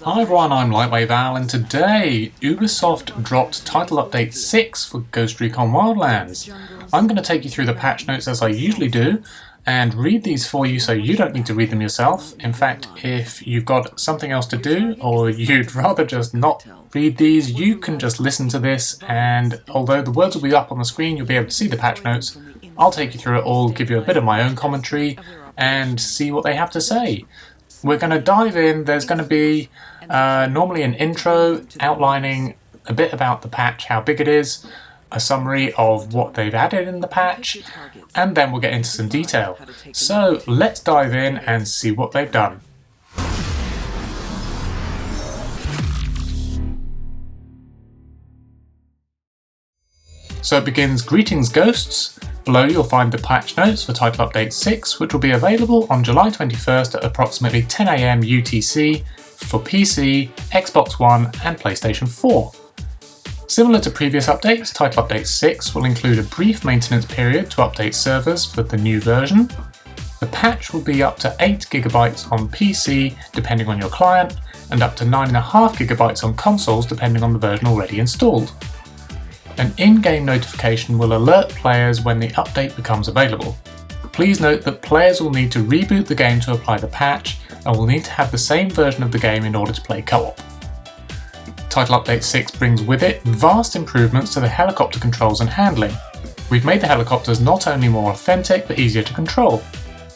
Hi everyone, I'm Lightwave Al, and today Ubisoft dropped Title Update 6 for Ghost Recon Wildlands. I'm going to take you through the patch notes as I usually do, and read these for you so you don't need to read them yourself. In fact, if you've got something else to do, or you'd rather just not read these, you can just listen to this, and although the words will be up on the screen, you'll be able to see the patch notes. I'll take you through it all, give you a bit of my own commentary, and see what they have to say. We're going to dive in. There's going to be normally an intro outlining a bit about the patch, how big it is, a summary of what they've added in the patch, and then we'll get into some detail. So let's dive in and see what they've done. So it begins, "Greetings Ghosts." Below you'll find the patch notes for Title Update 6, which will be available on July 21st at approximately 10 AM UTC for PC, Xbox One and PlayStation 4. Similar to previous updates, Title Update 6 will include a brief maintenance period to update servers for the new version. The patch will be up to 8 GB on PC depending on your client, and up to 9.5 GB on consoles depending on the version already installed. An in-game notification will alert players when the update becomes available. Please note that players will need to reboot the game to apply the patch and will need to have the same version of the game in order to play co-op. Title Update 6 brings with it vast improvements to the helicopter controls and handling. We've made the helicopters not only more authentic but easier to control.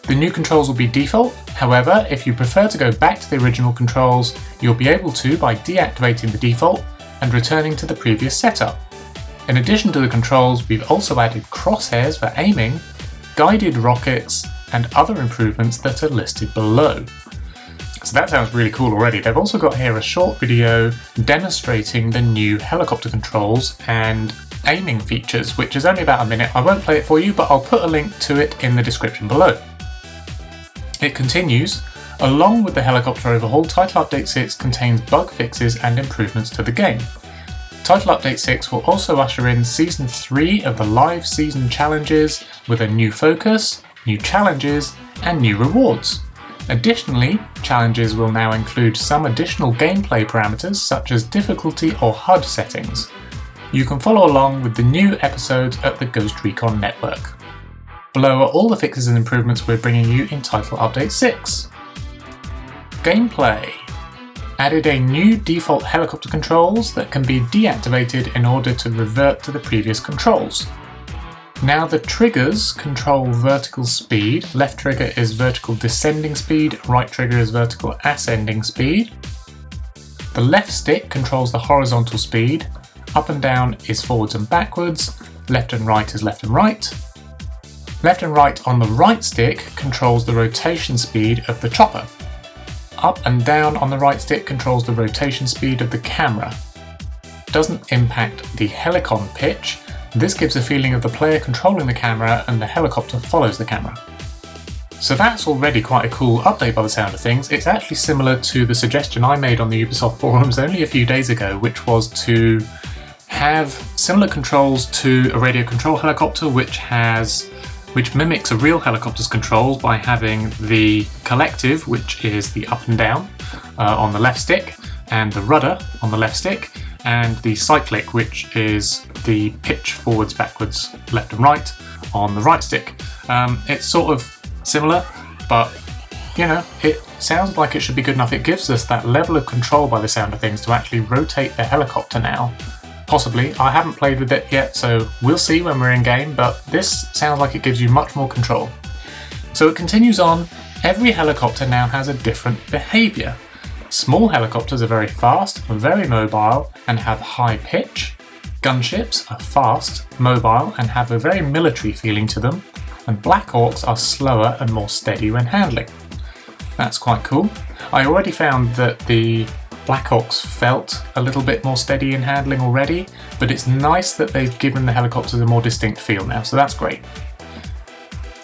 The new controls will be default, however, if you prefer to go back to the original controls, you'll be able to by deactivating the default and returning to the previous setup. In addition to the controls, we've also added crosshairs for aiming, guided rockets, and other improvements that are listed below. So that sounds really cool already. They've also got here a short video demonstrating the new helicopter controls and aiming features, which is only about a minute. I won't play it for you, but I'll put a link to it in the description below. It continues, "Along with the helicopter overhaul, Title Update 6 contains bug fixes and improvements to the game. Title Update 6 will also usher in Season 3 of the live season challenges with a new focus, new challenges, and new rewards. Additionally, challenges will now include some additional gameplay parameters such as difficulty or HUD settings. You can follow along with the new episodes at the Ghost Recon network." Below are all the fixes and improvements we're bringing you in Title Update 6. Gameplay. Added a new default helicopter controls that can be deactivated in order to revert to the previous controls. Now the triggers control vertical speed. Left trigger is vertical descending speed, right trigger is vertical ascending speed. The left stick controls the horizontal speed, up and down is forwards and backwards, left and right is left and right. Left and right on the right stick controls the rotation speed of the chopper. Up and down on the right stick controls the rotation speed of the camera. Doesn't impact the helicon pitch. This gives a feeling of the player controlling the camera and the helicopter follows the camera. So that's already quite a cool update by the sound of things. It's actually similar to the suggestion I made on the Ubisoft forums only a few days ago, which was to have similar controls to a radio control helicopter which mimics a real helicopter's controls by having the collective, which is the up and down on the left stick, and the rudder on the left stick, and the cyclic, which is the pitch forwards, backwards, left and right on the right stick. It's sort of similar, but you know, it sounds like it should be good enough. It gives us that level of control by the sound of things to actually rotate the helicopter now. Possibly. I haven't played with it yet, so we'll see when we're in game, but this sounds like it gives you much more control. So it continues on. Every helicopter now has a different behaviour. Small helicopters are very fast, very mobile, and have high pitch. Gunships are fast, mobile, and have a very military feeling to them. And Black Hawks are slower and more steady when handling. That's quite cool. I already found that the Blackhawks felt a little bit more steady in handling already, but it's nice that they've given the helicopters a more distinct feel now, so that's great.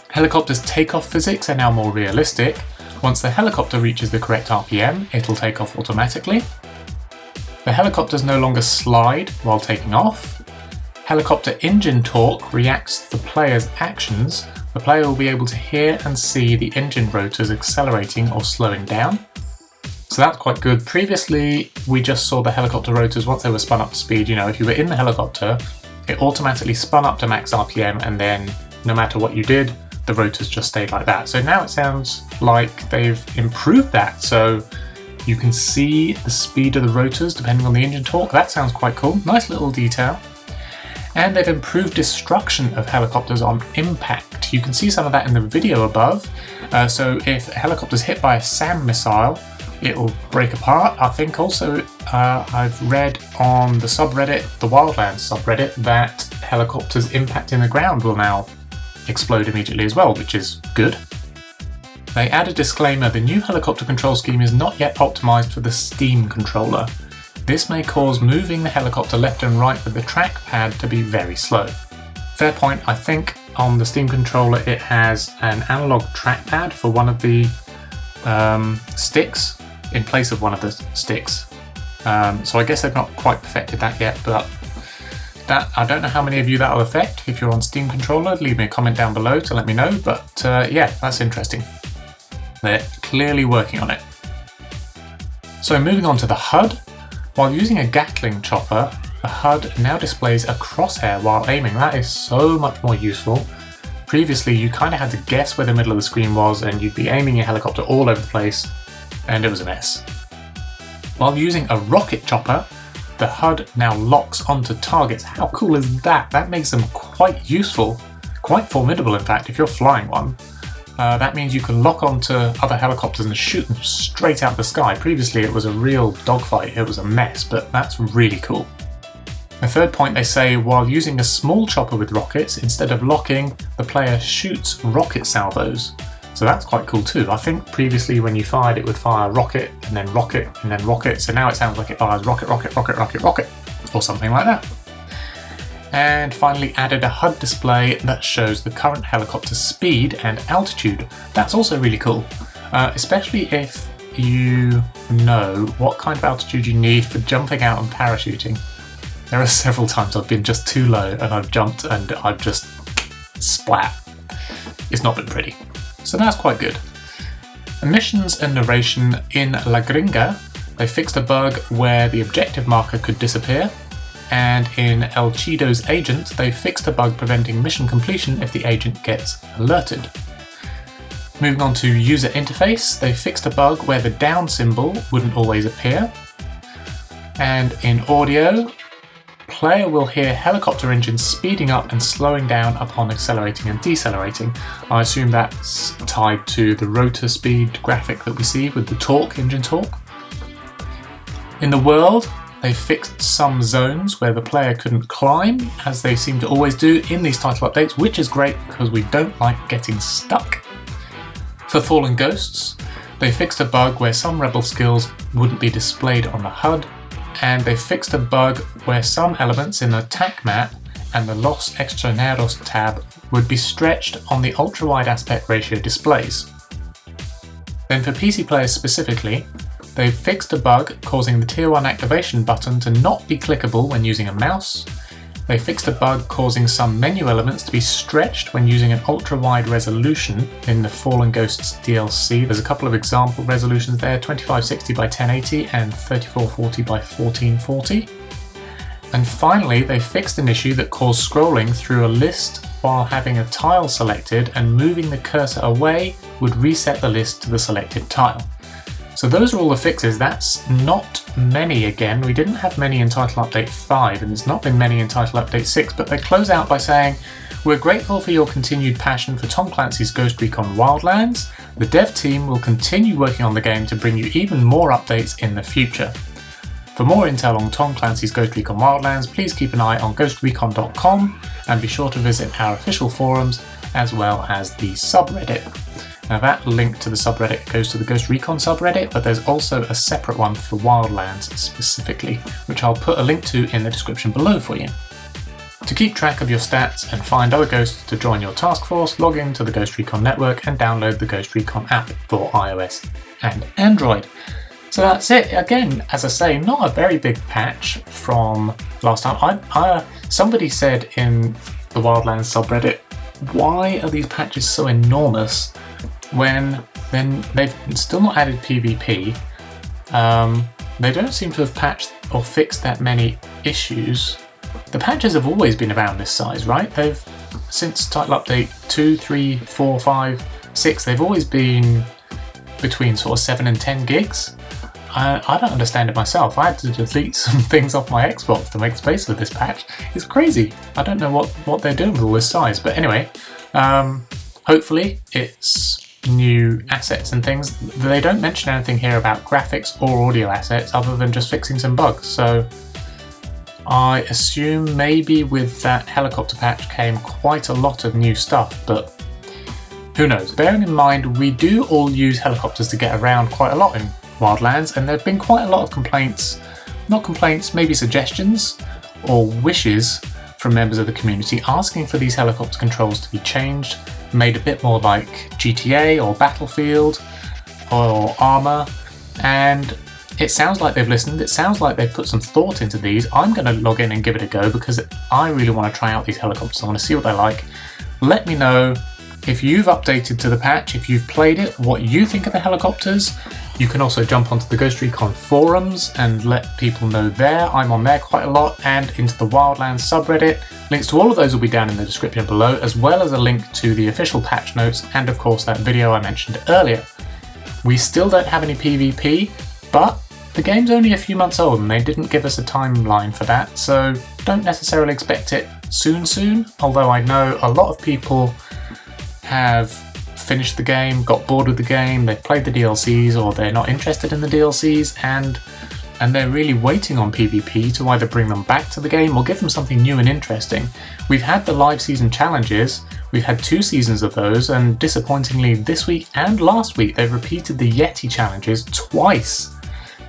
Helicopters' takeoff physics are now more realistic. Once the helicopter reaches the correct RPM, it'll take off automatically. The helicopters no longer slide while taking off. Helicopter engine torque reacts to the player's actions. The player will be able to hear and see the engine rotors accelerating or slowing down. So that's quite good. Previously, we just saw the helicopter rotors once they were spun up to speed. If you were in the helicopter, it automatically spun up to max RPM, and then no matter what you did, the rotors just stayed like that. So now it sounds like they've improved that. So you can see the speed of the rotors depending on the engine torque. That sounds quite cool. Nice little detail. And they've improved destruction of helicopters on impact. You can see some of that in the video above. So if a helicopter's hit by a SAM missile, it'll break apart. I think also I've read on the subreddit, the Wildlands subreddit, that helicopters impacting the ground will now explode immediately as well, which is good. They add a disclaimer: the new helicopter control scheme is not yet optimized for the Steam controller. This may cause moving the helicopter left and right with the trackpad to be very slow. Fair point. I think on the Steam controller it has an analog trackpad for one of the sticks in place of one of the sticks. So I guess they've not quite perfected that yet, but I don't know how many of you that will affect. If you're on Steam controller, leave me a comment down below to let me know, but yeah, that's interesting. They're clearly working on it. So moving on to the HUD. While using a Gatling chopper, the HUD now displays a crosshair while aiming. That is so much more useful. Previously, you kind of had to guess where the middle of the screen was, and you'd be aiming your helicopter all over the place, and it was a mess. While using a rocket chopper, the HUD now locks onto targets. How cool is that? That makes them quite useful, quite formidable in fact, if you're flying one. That means you can lock onto other helicopters and shoot them straight out the sky. Previously it was a real dogfight, it was a mess, but that's really cool. The third point, they say while using a small chopper with rockets, instead of locking, the player shoots rocket salvos. So that's quite cool too. I think previously when you fired it would fire rocket and then rocket and then rocket, so now it sounds like it fires rocket, rocket, rocket, rocket, rocket, or something like that. And finally added a HUD display that shows the current helicopter's speed and altitude. That's also really cool, especially if you know what kind of altitude you need for jumping out and parachuting. There are several times I've been just too low and I've jumped and I've just splat. It's not been pretty. So that's quite good. Missions and narration in La Gringa, they fixed a bug where the objective marker could disappear, and in El Chido's agent, they fixed a bug preventing mission completion if the agent gets alerted. Moving on to user interface, they fixed a bug where the down symbol wouldn't always appear. And in audio, player will hear helicopter engines speeding up and slowing down upon accelerating and decelerating. I assume that's tied to the rotor speed graphic that we see with the torque, engine torque. In the world, they fixed some zones where the player couldn't climb, as they seem to always do in these title updates, which is great because we don't like getting stuck. For Fallen Ghosts, they fixed a bug where some rebel skills wouldn't be displayed on the HUD, and they fixed a bug where some elements in the TAC map and the Los Extranjeros tab would be stretched on the ultra-wide aspect ratio displays. Then for PC players specifically, they fixed a bug causing the Tier 1 activation button to not be clickable when using a mouse. They fixed a bug causing some menu elements to be stretched when using an ultra-wide resolution in the Fallen Ghosts DLC. There's a couple of example resolutions there, 2560 by 1080 and 3440 by 1440. And finally, they fixed an issue that caused scrolling through a list while having a tile selected, and moving the cursor away would reset the list to the selected tile. So those are all the fixes. That's not many again. We didn't have many in Title Update 5, and there's not been many in Title Update 6, but they close out by saying, "We're grateful for your continued passion for Tom Clancy's Ghost Recon Wildlands. The dev team will continue working on the game to bring you even more updates in the future. For more intel on Tom Clancy's Ghost Recon Wildlands, please keep an eye on ghostrecon.com and be sure to visit our official forums as well as the subreddit." Now that link to the subreddit goes to the Ghost Recon subreddit, but there's also a separate one for Wildlands specifically, which I'll put a link to in the description below for you. To keep track of your stats and find other ghosts to join your task force, log in to the Ghost Recon network and download the Ghost Recon app for iOS and Android. So that's it. Again, as I say, not a very big patch from last time. Somebody said in the Wildlands subreddit, why are these patches so enormous when they've still not added PvP, They don't seem to have patched or fixed that many issues. The patches have always been around this size, right? They've, since title update 2, 3, 4, 5, 6, they've always been between sort of 7 and 10 gigs. I don't understand it myself. I had to delete some things off my Xbox to make space for this patch. It's crazy. I don't know what they're doing with all this size. But anyway, hopefully it's new assets and things. They don't mention anything here about graphics or audio assets other than just fixing some bugs. So I assume maybe with that helicopter patch came quite a lot of new stuff, but who knows. Bearing in mind, we do all use helicopters to get around quite a lot in Wildlands, and there have been quite a lot of complaints, not complaints, maybe suggestions or wishes from members of the community asking for these helicopter controls to be changed, made a bit more like GTA or Battlefield or Arma, and it sounds like they've listened, it sounds like they've put some thought into these. I'm going to log in and give it a go because I really want to try out these helicopters. I want to see what they're like. Let me know if you've updated to the patch, if you've played it, what you think of the helicopters. You can also jump onto the Ghost Recon forums and let people know there. I'm on there quite a lot, and into the Wildlands subreddit. Links to all of those will be down in the description below, as well as a link to the official patch notes and of course that video I mentioned earlier. We still don't have any PvP, but the game's only a few months old and they didn't give us a timeline for that, so don't necessarily expect it soon, although I know a lot of people have finished the game, got bored with the game, they've played the DLCs or they're not interested in the DLCs, and they're really waiting on PvP to either bring them back to the game or give them something new and interesting. We've had the live season challenges, we've had 2 seasons of those, and disappointingly this week and last week they've repeated the Yeti challenges twice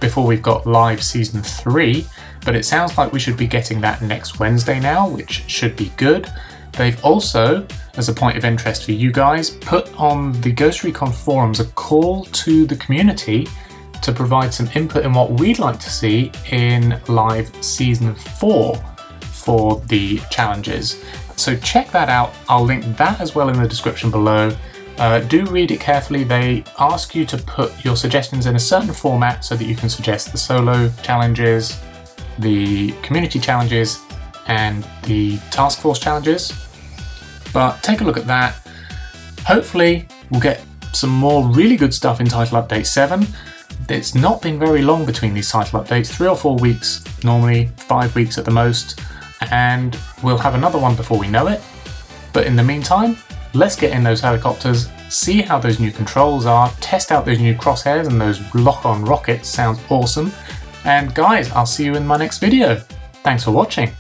before we've got live season 3, but it sounds like we should be getting that next Wednesday now, which should be good. They've also, as a point of interest for you guys, put on the Ghost Recon forums a call to the community to provide some input in what we'd like to see in live season 4 for the challenges. So check that out. I'll link that as well in the description below. Do read it carefully. They ask you to put your suggestions in a certain format so that you can suggest the solo challenges, the community challenges, and the task force challenges. But take a look at that. Hopefully we'll get some more really good stuff in Title Update 7. It's not been very long between these title updates, 3 or 4 weeks, normally 5 weeks at the most, and we'll have another one before we know it. But in the meantime, let's get in those helicopters, see how those new controls are, test out those new crosshairs and those lock-on rockets, sounds awesome. And guys, I'll see you in my next video. Thanks for watching.